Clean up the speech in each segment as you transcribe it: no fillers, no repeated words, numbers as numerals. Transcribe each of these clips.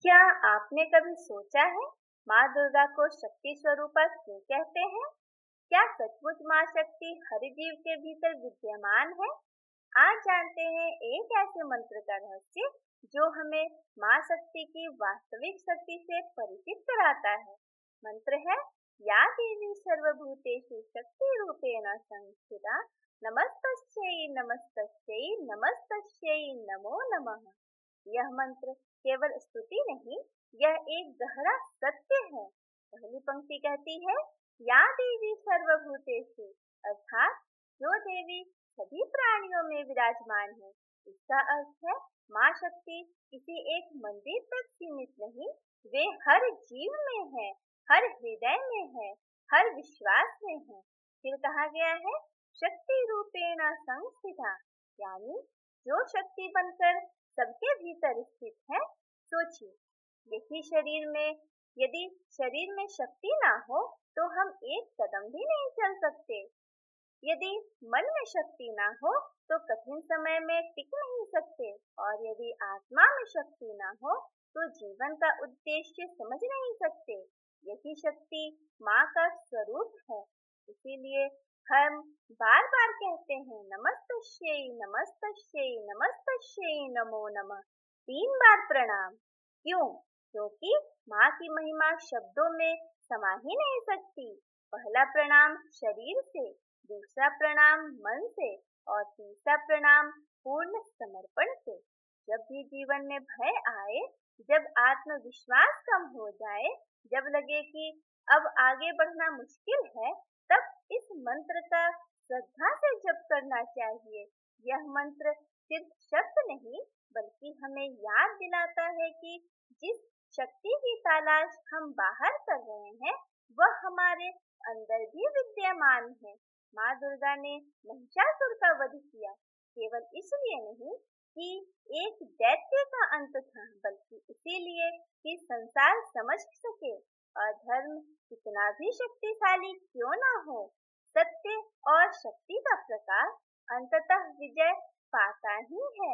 क्या आपने कभी सोचा है माँ दुर्गा को शक्ति स्वरूपा क्यों कहते हैं? क्या सचमुच माँ शक्ति हर जीव के भीतर विद्यमान है? आज जानते हैं एक ऐसे मंत्र का रहस्य जो हमें माँ शक्ति की वास्तविक शक्ति से परिचित कराता है। मंत्र है या देवी सर्वभूतेषु शक्ति रूपेण संस्थिता नमस्तस्यै नमस्तस्यै नमस्तस्यै नमो नमः। यह मंत्र केवल स्तुति नहीं, यह एक गहरा सत्य है। पहली पंक्ति कहती है या देवी सर्वभूतेषु, अर्थात जो देवी सभी प्राणियों में विराजमान है। इसका अर्थ है माँ शक्ति किसी एक मंदिर तक सीमित नहीं, वे हर जीव में है, हर हृदय में है, हर विश्वास में है। फिर कहा गया है शक्ति रूपेण संस्थिता, यानी जो शक्ति बनकर सबके भीतर स्थित है। सोचिए, यही शरीर में यदि शरीर में शक्ति ना हो तो हम एक कदम भी नहीं चल सकते। यदि मन में शक्ति ना हो तो कठिन समय में टिक नहीं सकते, और यदि आत्मा में शक्ति ना हो तो जीवन का उद्देश्य समझ नहीं सकते। यही शक्ति माँ का स्वरूप है। इसीलिए हम बार बार कहते हैं नमस्तस्यै नमस्तस्यै नमस्तस्यै नमो नमः, 3 बार प्रणाम। क्यों? क्योंकि माँ की महिमा शब्दों में समा ही नहीं सकती। पहला प्रणाम शरीर से, दूसरा प्रणाम मन से, और तीसरा प्रणाम पूर्ण समर्पण से। जब भी जीवन में भय आए, जब आत्मविश्वास कम हो जाए, जब लगे कि अब आगे बढ़ना मुश्किल है, तब इस मंत्र का श्रद्धा से जप करना चाहिए। यह मंत्र सिर्फ शब्द नहीं, बल्कि हमें याद दिलाता है कि जिस शक्ति की तलाश हम बाहर कर रहे हैं, वह हमारे अंदर भी विद्यमान है। माँ दुर्गा ने महिषासुर का वध किया, केवल इसलिए नहीं कि एक दैत्य का अंत था, बल्कि इसीलिए कि संसार समझ सके अधर्म कितना भी शक्तिशाली क्यों ना हो, सत्य और शक्ति का प्रकाश अंततः विजय पाता ही है।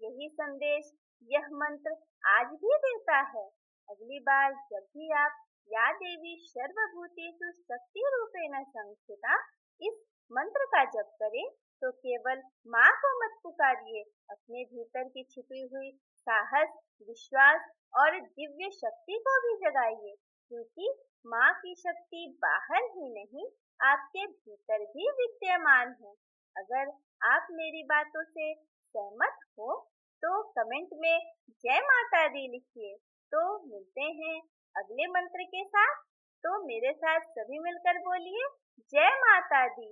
यही संदेश यह मंत्र आज भी देता है। अगली बार जब भी आप या देवी सर्वभूतेषु शक्ति रूपेण संस्थिता इस मंत्र का जप करें तो केवल माँ को मत पुकारिए, अपने भीतर की छिपी हुई साहस, विश्वास और दिव्य शक्ति को भी जगाइए, क्योंकि माँ की शक्ति बाहर ही नहीं, आपके भीतर भी विद्यमान है। अगर आप मेरी बातों से सहमत हो तो कमेंट में जय माता दी लिखिए। तो मिलते हैं अगले मंत्र के साथ। तो मेरे साथ सभी मिलकर बोलिए जय माता दी।